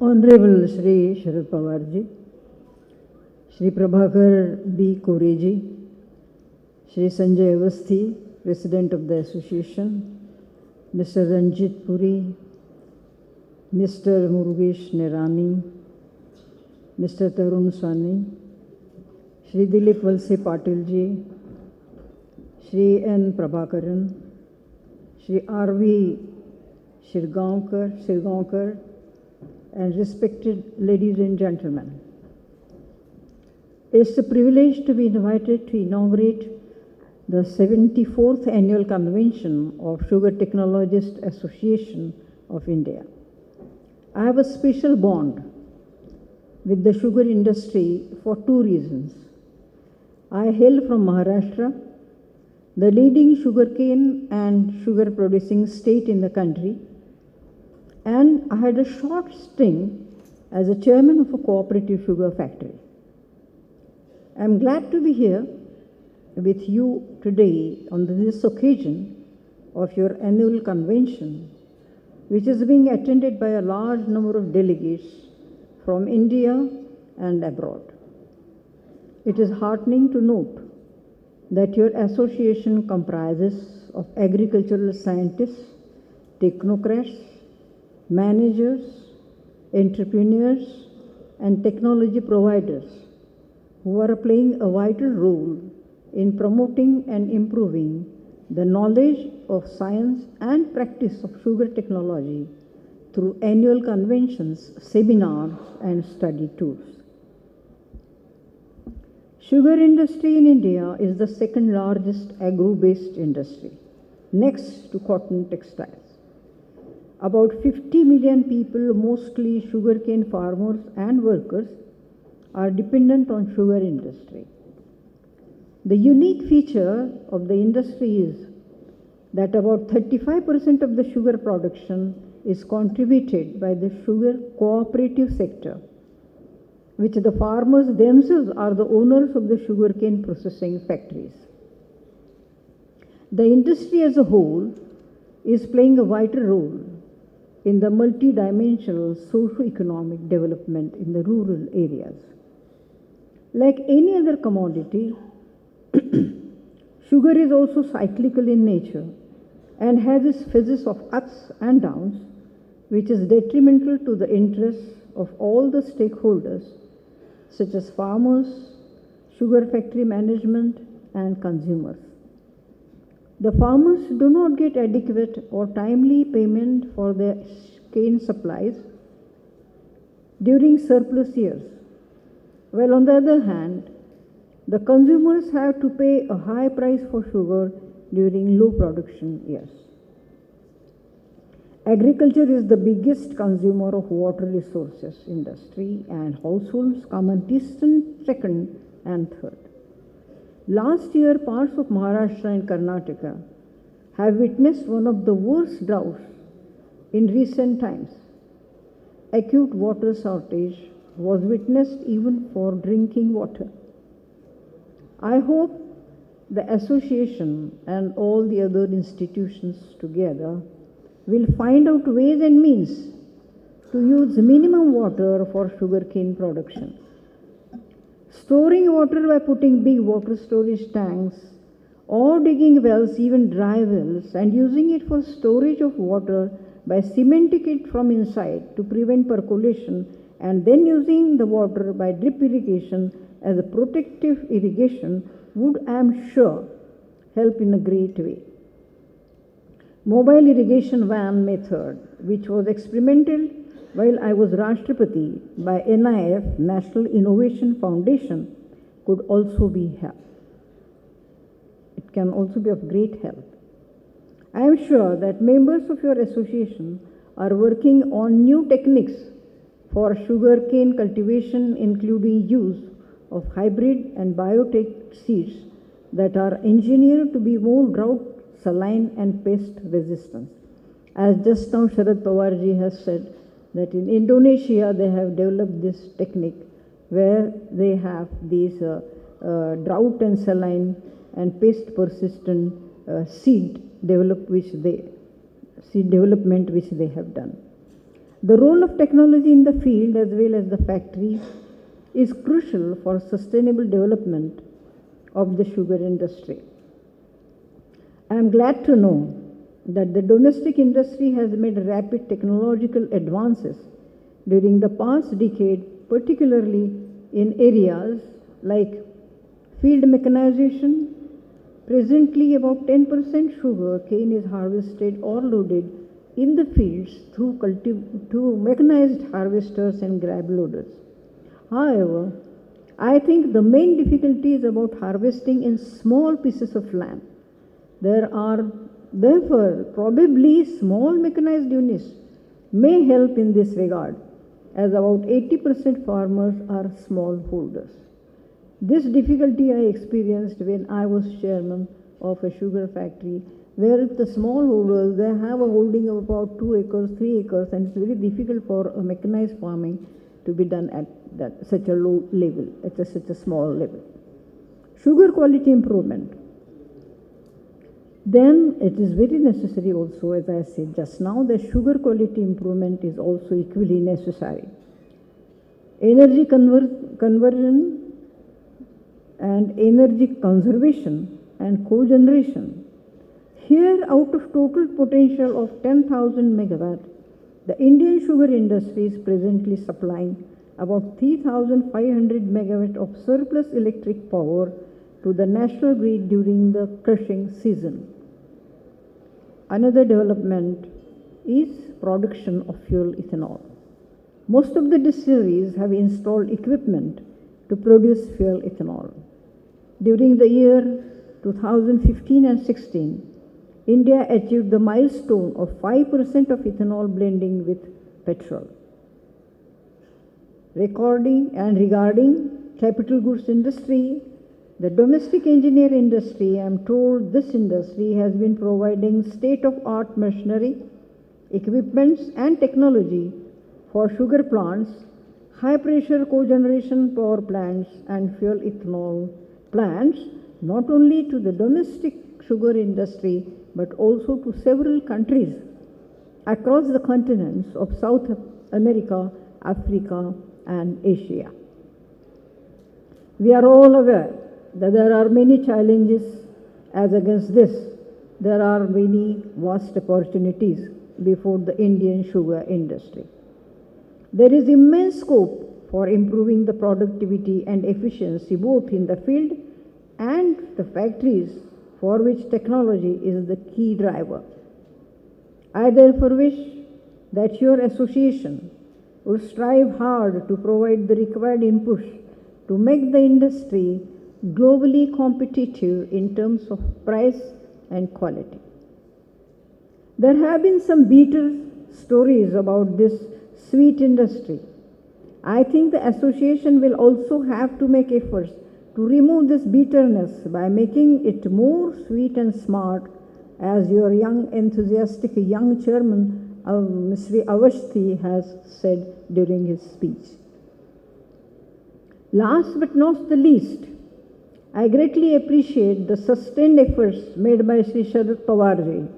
Honorable Shri Sharad Pawarji, Shri Prabhakar B. Koreji, Shri Sanjay Avasthi, President of the Association, Mr. Ranjit Puri, Mr. Murugesh Nirani, Mr. Tarun Sani, Shri Dilip Valse Patil ji, Shri N. Prabhakaran, Shri R.V. Shirgaonkar, and respected ladies and gentlemen. It's a privilege to be invited to inaugurate the 74th Annual Convention of Sugar Technologists Association of India. I have a special bond with the sugar industry for two reasons. I hail from Maharashtra, the leading sugarcane and sugar producing state in the country, and I had a short stint as a chairman of a cooperative sugar factory. I am glad to be here with you today on this occasion of your annual convention, which is being attended by a large number of delegates from India and abroad. It is heartening to note that your association comprises of agricultural scientists, technocrats, managers, entrepreneurs, and technology providers who are playing a vital role in promoting and improving the knowledge of science and practice of sugar technology through annual conventions, seminars, and study tours. Sugar industry in India is the second largest agro-based industry, next to cotton textiles. About 50 million people, mostly sugarcane farmers and workers, are dependent on sugar industry. The unique feature of the industry is that about 35% of the sugar production is contributed by the sugar cooperative sector, which the farmers themselves are the owners of the sugarcane processing factories. The industry as a whole is playing a vital role in the multi-dimensional socio-economic development in the rural areas. Like any other commodity, sugar is also cyclical in nature and has its phases of ups and downs, which is detrimental to the interests of all the stakeholders, such as farmers, sugar factory management, and consumers. The farmers do not get adequate or timely payment for their cane supplies during surplus years, while on the other hand, the consumers have to pay a high price for sugar during low production years. Agriculture is the biggest consumer of water resources industry, and households come in distant second and third. Last year, parts of Maharashtra and Karnataka have witnessed one of the worst droughts in recent times. Acute water shortage was witnessed even for drinking water. I hope the association and all the other institutions together will find out ways and means to use minimum water for sugarcane production. Storing water by putting big water storage tanks or digging wells, even dry wells, and using it for storage of water by cementing it from inside to prevent percolation, and then using the water by drip irrigation as a protective irrigation would, I am sure, help in a great way. Mobile irrigation van method, which was experimented while I was Rashtrapati by NIF, National Innovation Foundation, could also be help. It can also be of great help. I am sure that members of your association are working on new techniques for sugarcane cultivation, including use of hybrid and biotech seeds that are engineered to be more drought, saline, and pest resistant. As just now Sharad Pawarji has said, that in Indonesia they have developed this technique where they have these drought and saline and pest persistent seed development which they have done. The role of technology in the field as well as the factory is crucial for sustainable development of the sugar industry. I am glad to know that the domestic industry has made rapid technological advances during the past decade, particularly in areas like field mechanization. Presently, about 10% sugar cane is harvested or loaded in the fields through mechanized harvesters and grab loaders. However, I think the main difficulty is about harvesting in small pieces of land. There are therefore probably small mechanized units may help in this regard, as about 80% farmers are smallholders. This difficulty I experienced when I was chairman of a sugar factory, where the smallholders, they have a holding of about 2 acres, 3 acres, and it's very difficult for a mechanized farming to be done at such a low level, at such a small level. Sugar quality improvement. Then it is very necessary also, as I said just now, that sugar quality improvement is also equally necessary. Energy conversion and energy conservation and cogeneration. Here, out of total potential of 10,000 megawatt, the Indian sugar industry is presently supplying about 3,500 megawatt of surplus electric power to the national grid during the crushing season. Another development is production of fuel ethanol. Most of the distilleries have installed equipment to produce fuel ethanol. During the year 2015 and 16, India achieved the milestone of 5% of ethanol blending with petrol. Regarding capital goods industry, the domestic engineer industry, I am told this industry has been providing state-of-art machinery, equipments and technology for sugar plants, high-pressure cogeneration power plants and fuel ethanol plants, not only to the domestic sugar industry but also to several countries across the continents of South America, Africa and Asia. We are all aware that there are many challenges. As against this, there are many vast opportunities before the Indian sugar industry. There is immense scope for improving the productivity and efficiency both in the field and the factories, for which technology is the key driver. I therefore wish that your association would strive hard to provide the required inputs to make the industry globally competitive in terms of price and quality. There have been some bitter stories about this sweet industry. I think the association will also have to make efforts to remove this bitterness by making it more sweet and smart, as your enthusiastic young chairman, Mr. Avasthi, has said during his speech. Last but not the least, I greatly appreciate the sustained efforts made by Sri Sharad Pawarji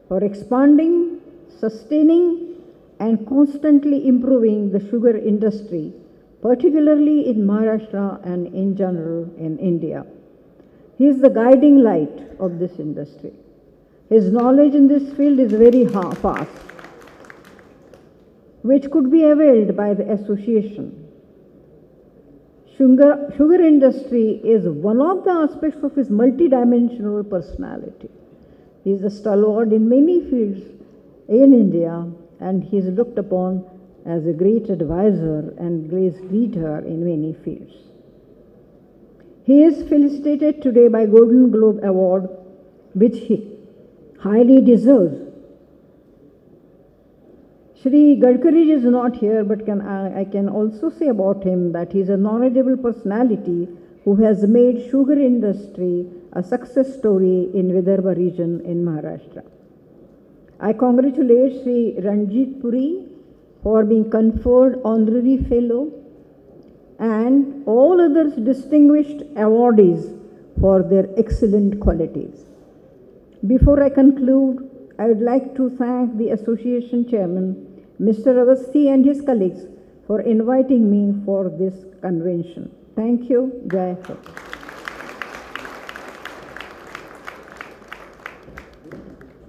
for expanding, sustaining and constantly improving the sugar industry, particularly in Maharashtra and in general in India. He is the guiding light of this industry. His knowledge in this field is very vast, which could be availed by the association. Sugar industry is one of the aspects of his multidimensional personality. He is a stalwart in many fields in India, and he is looked upon as a great advisor and great leader in many fields. He is felicitated today by Golden Globe Award, which he highly deserves. Shri Gadkari is not here, but I can also say about him that he is a knowledgeable personality who has made sugar industry a success story in Vidarbha region in Maharashtra. I congratulate Shri Ranjit Puri for being conferred honorary fellow and all others distinguished awardees for their excellent qualities. Before I conclude, I would like to thank the association chairman, Mr. Avasthi and his colleagues for inviting me for this convention. Thank you. Jai Hind.